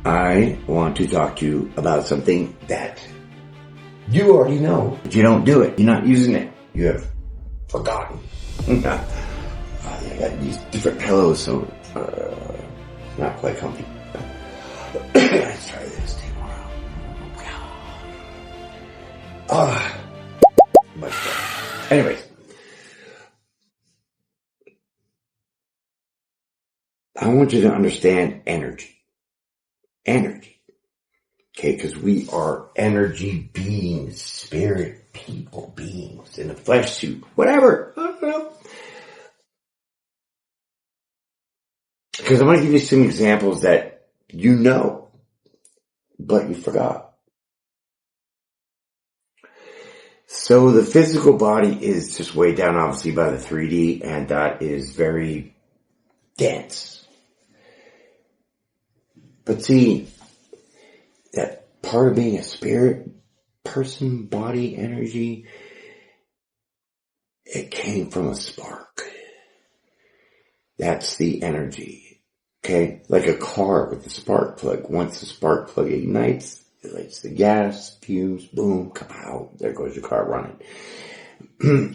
I want to talk to you about something that you already know, but you don't do it. You're not using it. You have forgotten. I got these different pillows, so not quite comfy. Let's try this. Take more out. Much better. Anyways. I want you to understand energy. Energy. Okay, because we are energy beings, spirit, people, beings, in a flesh suit, whatever. I don't know. Because I'm going to give you some examples that you know, but you forgot. So the physical body is just weighed down, obviously, by the 3D, and that is very dense. But see, that part of being a spirit person, body, energy, it came from a spark. That's the energy. Okay? Like a car with a spark plug. Once the spark plug ignites, it lights the gas, fuse, boom, kapow, there goes your car running.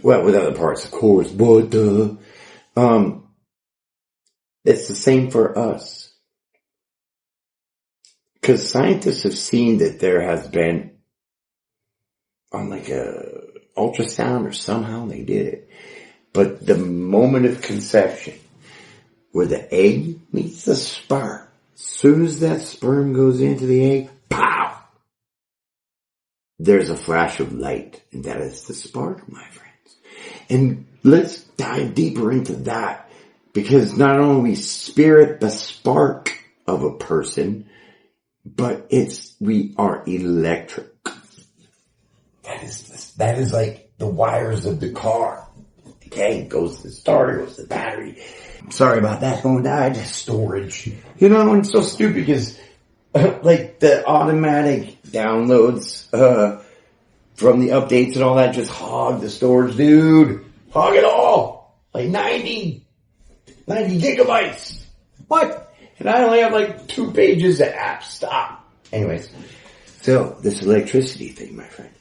Well, with other parts, of course, but, it's the same for us. Because scientists have seen that there has been, on like a ultrasound or somehow they did it, but the moment of conception, where the egg meets the sperm, as soon as that sperm goes into the egg, pow! There's a flash of light, and that is the spark, my friends. And let's dive deeper into that, because not only spirit the spark of a person, but we are electric. That is like the wires of the car. Okay, it goes to the starter, goes to the battery. Sorry about that, going to die, just storage. You know, and it's so stupid because, like, the automatic downloads, from the updates and all that just hog the storage, dude. Hog it all. Like 90 gigabytes. What? And I only have like 2 pages of apps. Stop. Anyways, so this electricity thing, my friend.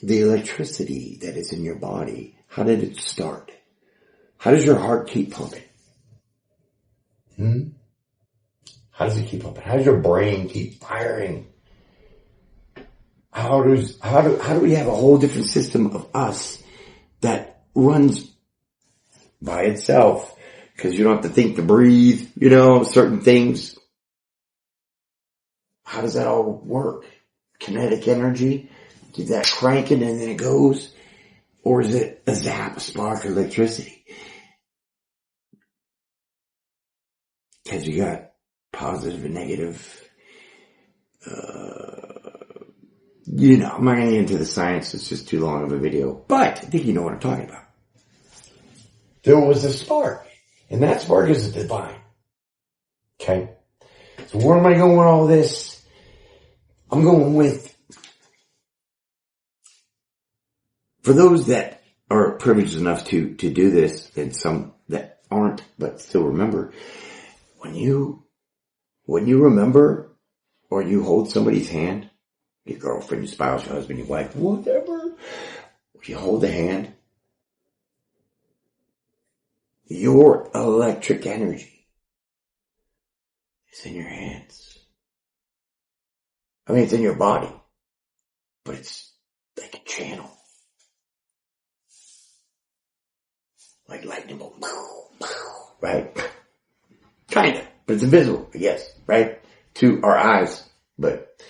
The electricity that is in your body, how did it start? How does your heart keep pumping? How does it keep pumping? How does your brain keep firing? How do we have a whole different system of us that runs by itself, because you don't have to think to breathe, certain things. How does that all work? Kinetic energy? Is that cranking and then it goes? Or is it a zap, a spark, electricity? Because you got positive and negative. I'm not going to get into the science, it's just too long of a video. But I think you know what I'm talking about. There was a spark, and that spark is divine. Okay? So where am I going with all this? I'm going with, for those that are privileged enough to do this, and some that aren't, but still remember, when you remember, or you hold somebody's hand, your girlfriend, your spouse, your husband, your wife, whatever, if you hold the hand, your electric energy is in your hands. I mean, it's in your body, but it's like a channel. Like lightning bolt, right? Kinda, but it's invisible, I guess, right? To our eyes, but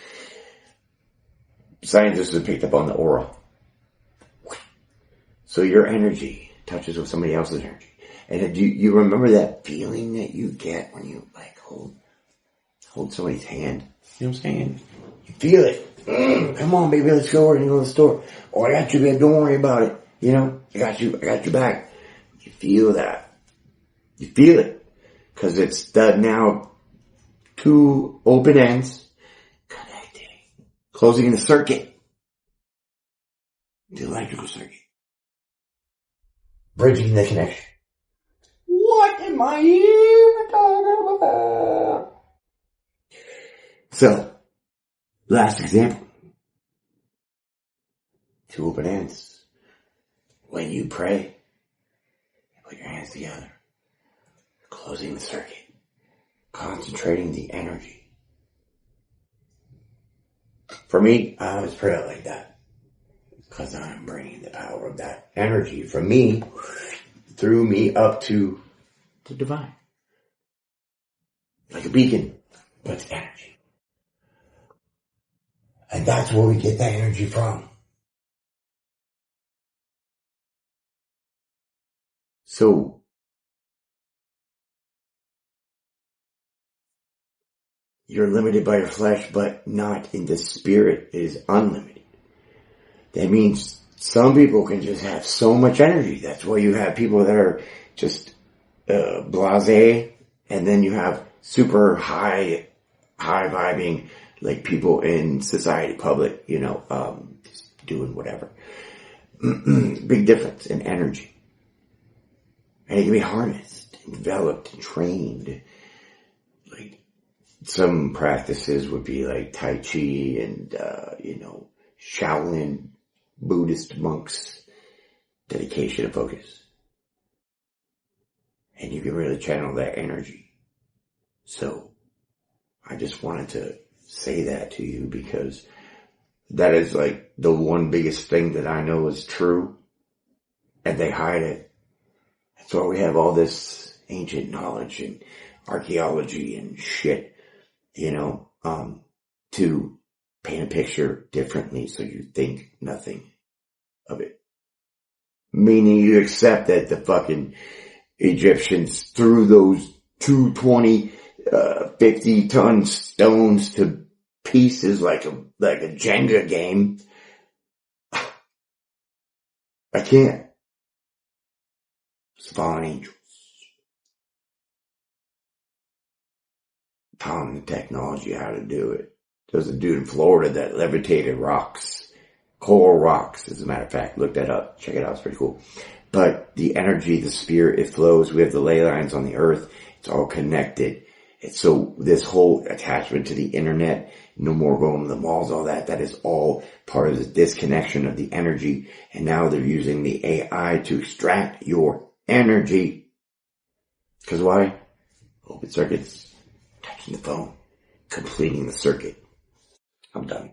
scientists have picked up on the aura. So your energy touches with somebody else's energy. And do you remember that feeling that you get when you like hold somebody's hand? You know what I'm saying? You feel it. Come on, baby, let's go. We're gonna go to the store. Oh, I got you, babe. Don't worry about it. I got your back. You feel that. You feel it. Cause it's the now 2 open ends connecting. Closing in the circuit. The electrical circuit. Bridging the connection. What am I So, last example. Two open hands. When you pray, you put your hands together, closing the circuit, concentrating the energy. For me, I always pray it like that, because I'm bringing the power of that energy from me, through me up to the divine. Like a beacon, but it's energy. And that's where we get that energy from. So, you're limited by your flesh, but not in the spirit. It is unlimited. That means some people can just have so much energy. That's why you have people that are just blasé, and then you have super high vibing, like people in society, public, just doing whatever. Big difference in energy. And it can be harnessed, and developed, and trained. Like, some practices would be like Tai Chi and, Shaolin Buddhist monks, dedication and focus. And you can really channel that energy. So, I just wanted to say that to you, because that is like the one biggest thing that I know is true, and they hide it. That's why we have all this ancient knowledge and archaeology and shit, to paint a picture differently so you think nothing of it. Meaning you accept that the fucking Egyptians threw those 220, 50-ton stones to pieces like a Jenga game. I can't. It's fallen angels. Telling the technology how to do it. There's a dude in Florida that levitated rocks. Coral rocks, as a matter of fact. Look that up. Check it out. It's pretty cool. But the energy, the spirit, it flows. We have the ley lines on the earth. It's all connected. And so this whole attachment to the internet, no more going to the malls, all that is all part of the disconnection of the energy. And now they're using the AI to extract your energy. Because why? Open circuits, touching the phone, completing the circuit. I'm done.